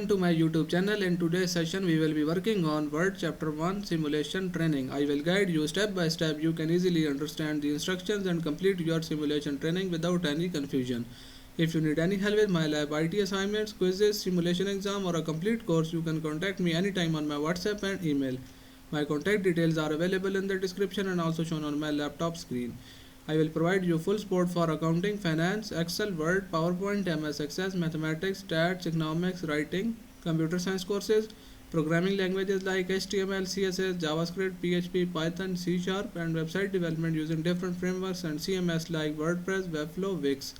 Welcome to my YouTube channel. In today's session we will be working on Word Chapter 1 Simulation Training. I will guide you step by step. You can easily understand the instructions and complete your simulation training without any confusion. If you need any help with MyITLab IT assignments, quizzes, simulation exam or a complete course, you can contact me anytime on my WhatsApp and email. My contact details are available in the description and also shown on my laptop screen. I will provide you full support for accounting, finance, Excel, Word, PowerPoint, MS Access, mathematics, stats, economics, writing, computer science courses, programming languages like HTML, CSS, JavaScript, PHP, Python, C#, and website development using different frameworks and CMS like WordPress, Webflow, Wix.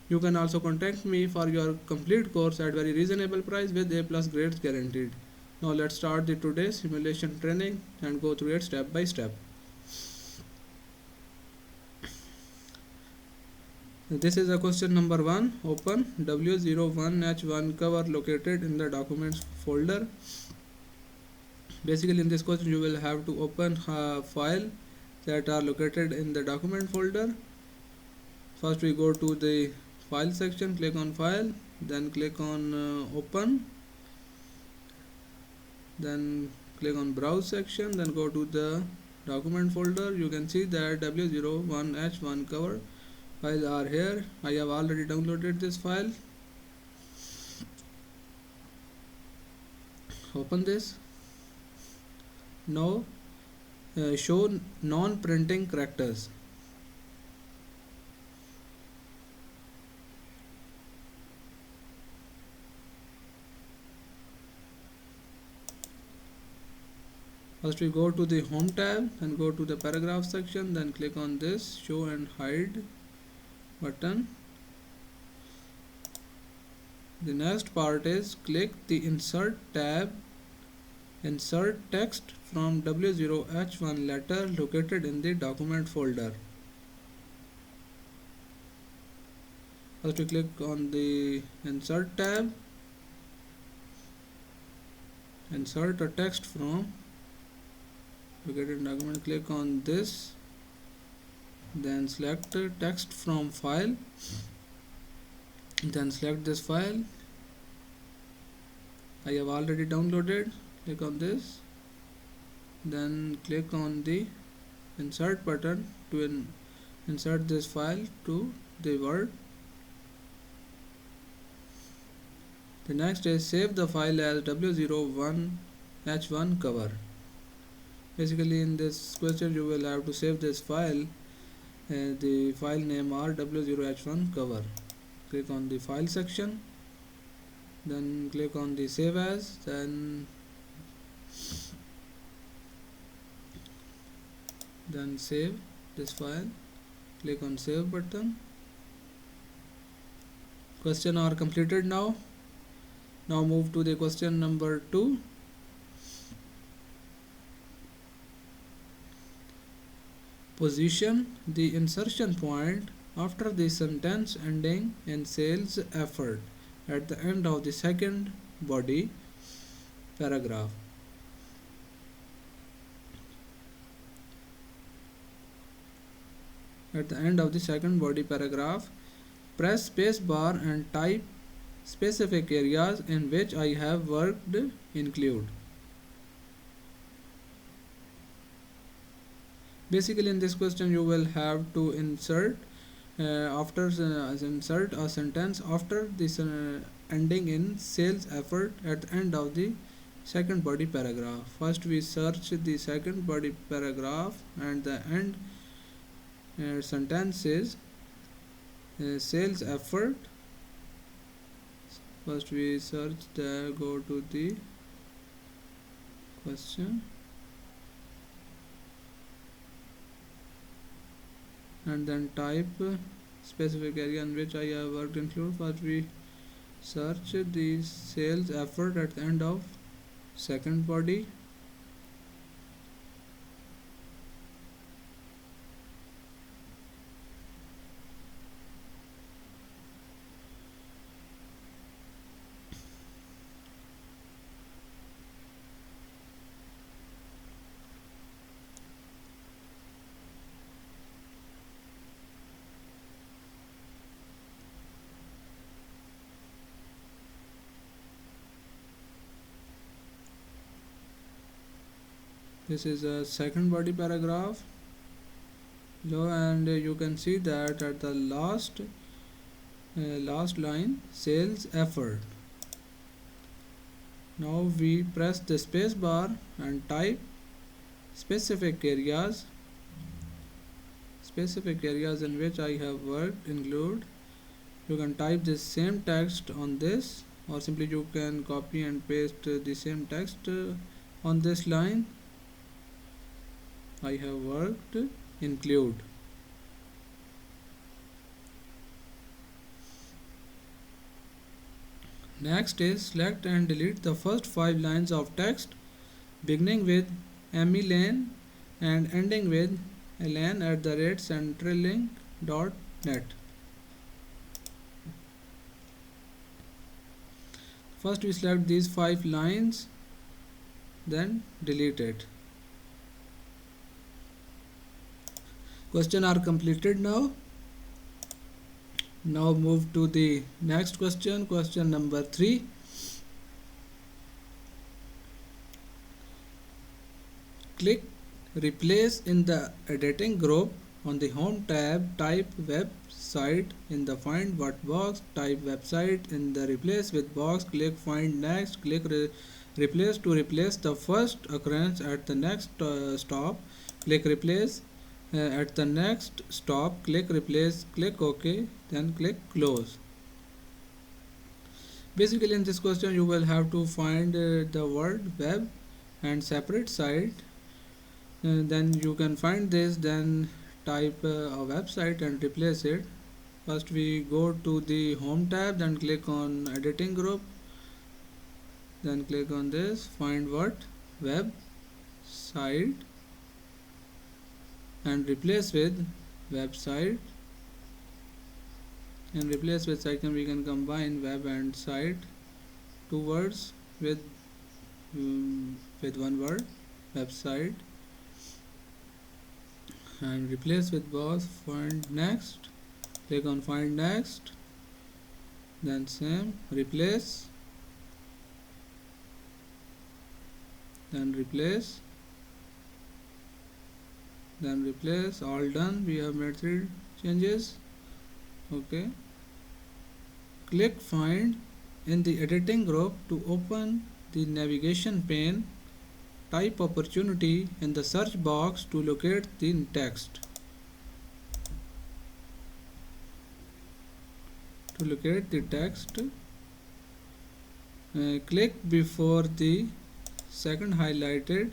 You can also contact me for your complete course at very reasonable price with A+ grades guaranteed. Now let's start the today's simulation training and go through it step by step. This is a question number 1. Open W01H1 cover located in the documents folder. Basically in this question you will have to open a file that are located in the document folder. First we go to the file section, click on file, then click on open, then click on browse section, then go to the document folder. You can see that W01H1 cover files are here. I have already downloaded this file. Open this. Now show non-printing characters. First we go to the home tab and go to the paragraph section, then click on this show and hide button. The next part is click the insert tab, insert text from W0H1 letter located in the document folder. First we click on the insert tab, insert a text from located in document, click on this, then select text from file, then select this file. I have already downloaded. Click on this, then click on the insert button to insert this file to the Word. The next is save the file as W01H1 cover. Basically in this question you will have to save this file. The file name are W0H1 cover. Click on the file section, then click on the save as, then save this file. Click on save button. Question are completed now. Now move to the question number 2. Position the insertion point after the sentence ending in sales effort at the end of the second body paragraph. At the end of the second body paragraph, press space bar and type specific areas in which I have worked include. Basically in this question you will have to insert insert a sentence after this ending in sales effort at the end of the second body paragraph. First we search the second body paragraph and the end sentence is sales effort. First we search there, go to the question and then type specific area in which I have worked include. First we search the sales effort at the end of second body. This is a second body paragraph. And you can see that at the last line, sales effort. Now we press the space bar and type specific areas in which I have worked include. You can type the same text on this, or simply you can copy and paste the same text on this line. I have worked include. Next is select and delete the first 5 lines of text beginning with Lane and ending with elaine@centrelink.net. First we select these 5 lines, then delete it. Question are completed now. Now move to the next question, question number 3. Click replace in the editing group. On the home tab, type website in the find what box, type website in the replace with box, click find next, click replace to replace the first occurrence at the next stop, click replace at the next stop, click replace, click OK, then click close. Basically in this question you will have to find the word web and separate site. Then you can find this, then type a website and replace it. First we go to the home tab, then click on editing group, then click on this find what website and replace with website, and replace with site. We can combine web and site, 2 words with one word, website, and replace with box, find next, click on find next, then same, replace, then replace, then replace, all done. We have made 3 changes. Okay, click find in the editing group to open the navigation pane. Type opportunity in the search box to locate the text. Click before the second highlighted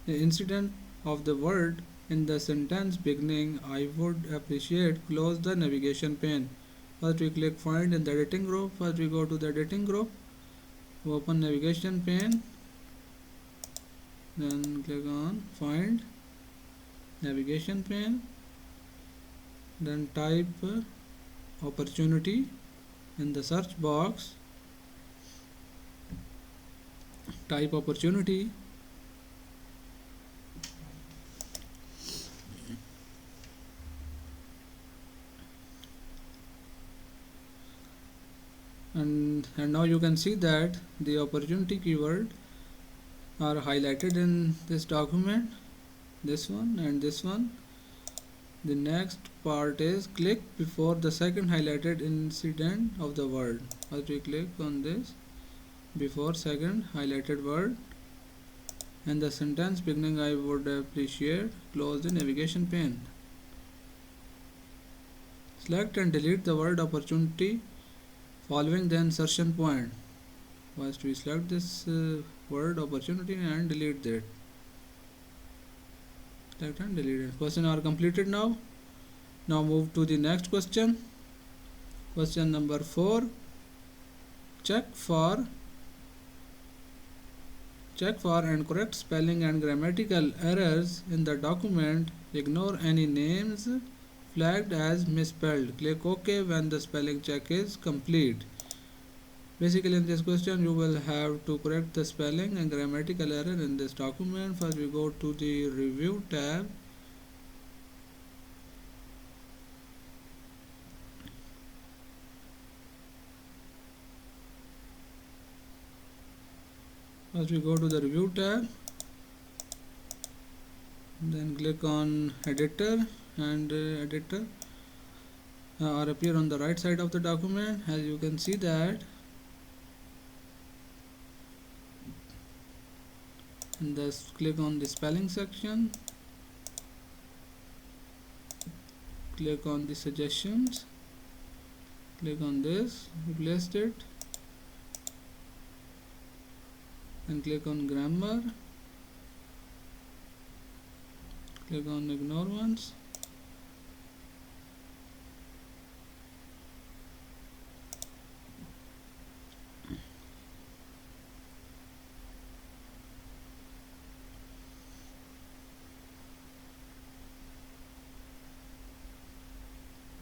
incident of the word in the sentence beginning. I would appreciate. Close the navigation pane. First we click find in the editing group. First we go to the editing group, open navigation pane, then click on find navigation pane, then type opportunity in the search box, type opportunity, and now you can see that the opportunity keyword are highlighted in this document, this one and this one. The next part is click before the second highlighted incident of the word. First we click on this before second highlighted word and the sentence beginning. I would appreciate. Close the navigation pane. Select and delete the word opportunity following the insertion point. First we select this word opportunity and delete that. Select and delete it. Question are completed now. Now move to the next question. Question number 4. Check for incorrect spelling and grammatical errors in the document. Ignore any names flagged as misspelled. Click OK when the spelling check is complete. Basically in this question you will have to correct the spelling and grammatical error in this document. First we go to the review tab, Then click on editor, and editor or appear on the right side of the document. As you can see that, and just click on the spelling section, click on the suggestions, click on this, replace it, and click on grammar, click on ignore ones,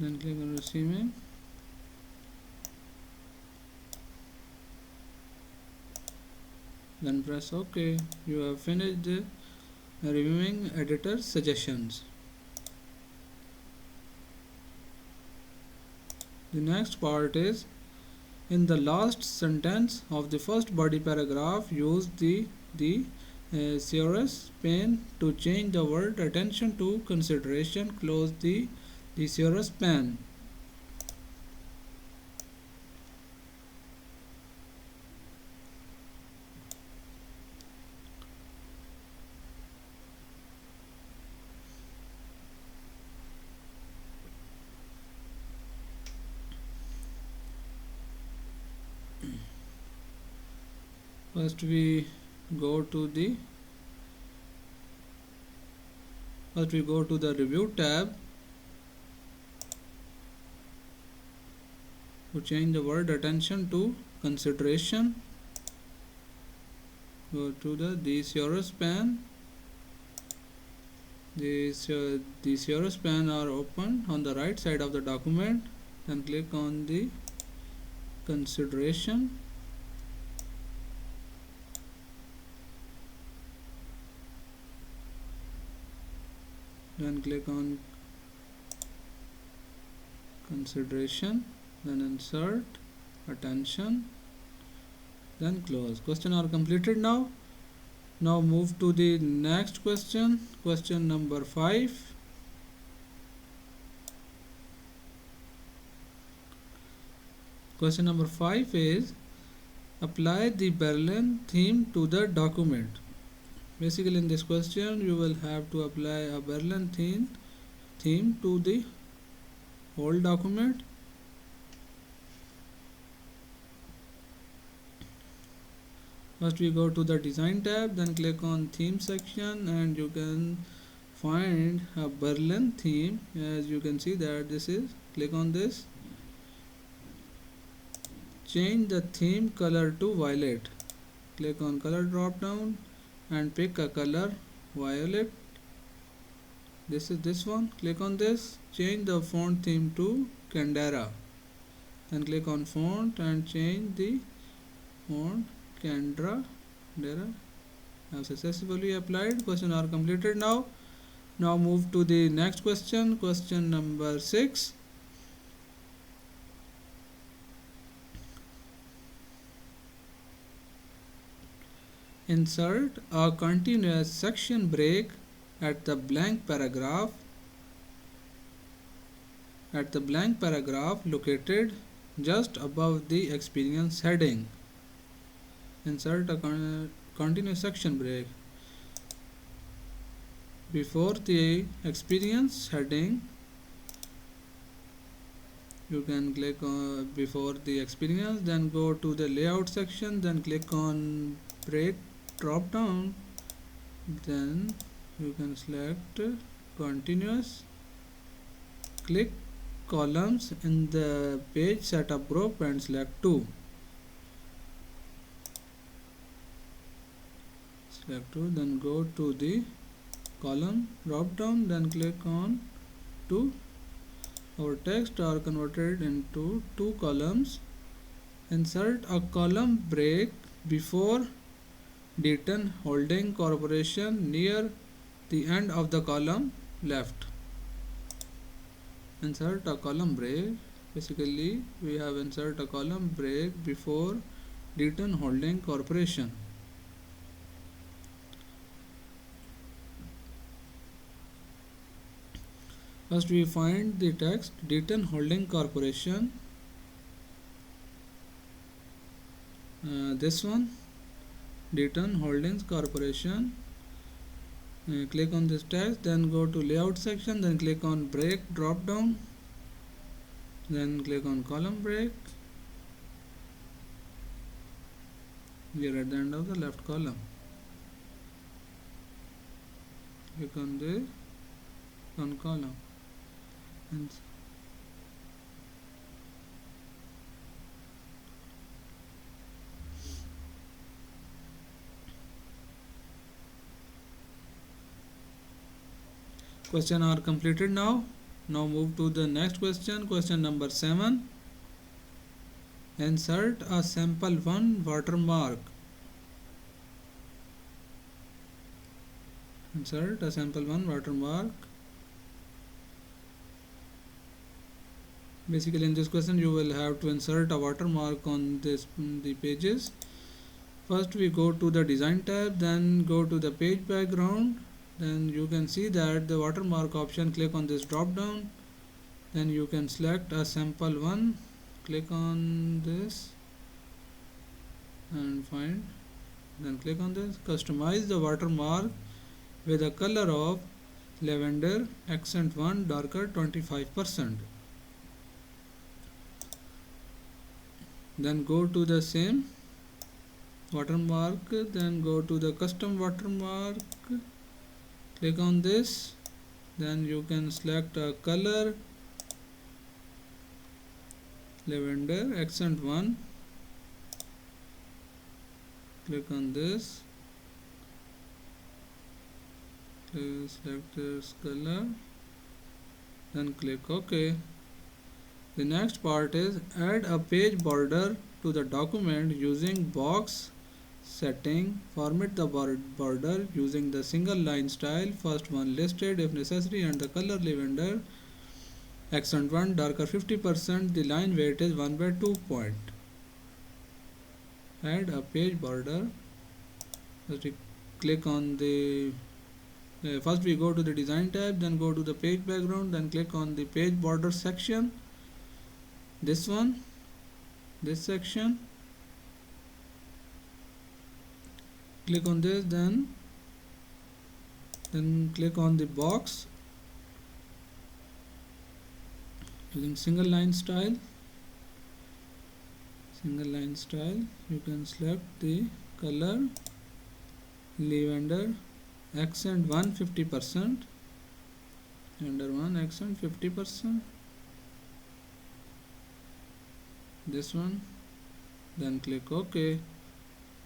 then click on resume, then press OK. You have finished reviewing editor suggestions. The next part is, in the last sentence of the first body paragraph, use the thesaurus pen to change the word attention to consideration. Close the thesaurus pen. First we go to the review tab to change the word attention to consideration. Go to the thesaurus pen. The thesaurus pen are open on the right side of the document. Then click on the consideration. Then click on consideration, then insert attention, then close. Question are completed now. Now move to the next question, question number 5. Question number 5 is, apply the Berlin theme to the document. Basically, in this question you will have to apply a Berlin theme to the whole document. First we go to the design tab, then click on theme section, and you can find a Berlin theme. As you can see that this is, click on this, change the theme color to violet. Click on color drop down and pick a color, violet. This is this one. Click on this, change the font theme to Candera. Then click on font and change the font Candera. Have successfully applied. Question are completed now. Now move to the next question, question number 6. Insert a continuous section break at the blank paragraph located just above the experience heading. Insert a continuous section break before the experience heading. You can click on before the experience, then go to the layout section, then click on break drop down, then you can select continuous, click columns in the page setup group and select 2. Select 2, then go to the column drop down, then click on 2. Our text are converted into 2 columns. Insert a column break before Deaton Holding Corporation near the end of the column left. Insert a column break. Basically, we have insert a column break before Deaton Holding Corporation. First we find the text Deaton Holding Corporation. This one, Deaton Holdings Corporation. Click on this text, then go to layout section, then click on break drop down, then click on column break. We are at the end of the left column. Click on the column and question are completed now. Now move to the next question. Question number 7. Insert a sample 1 watermark. Insert a sample 1 watermark. Basically in this question you will have to insert a watermark on the pages. First we go to the design tab, then go to the page background. Then you can see that the watermark option, click on this drop down, then you can select a sample 1, click on this and find, then click on this, customize the watermark with a color of lavender, accent 1, darker 25%. Then go to the same watermark, then go to the custom watermark, click on this, then you can select a color lavender, accent 1, click on this, select this color, then click OK. The next part is add a page border to the document using box setting. Format the border using the single line style, first one listed if necessary, and the color lavender, accent 1, darker 50%. The line weight is 1/2 point. Add a page border. First we click on the first we go to the design tab, then go to the page background, then click on the page border section. This one, this section, click on this, then click on the box using single line style. You can select the color lavender, accent 1, 50%, lavender 1, accent 50%, this one, then click OK.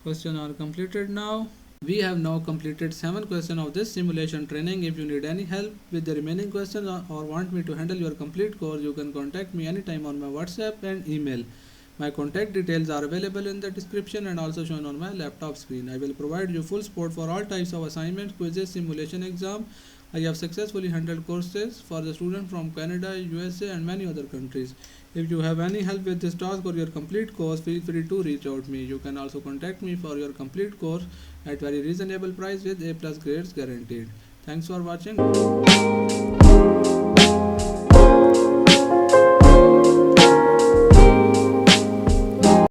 Questions are completed now. We have now completed 7 questions of this simulation training. If you need any help with the remaining questions or want me to handle your complete course, you can contact me anytime on my WhatsApp and email. My contact details are available in the description and also shown on my laptop screen. I will provide you full support for all types of assignments, quizzes, simulation exam. I have successfully handled courses for the students from Canada, USA and many other countries. If you have any help with this task or your complete course, feel free to reach out to me. You can also contact me for your complete course at very reasonable price with A+ grades guaranteed. Thanks for watching.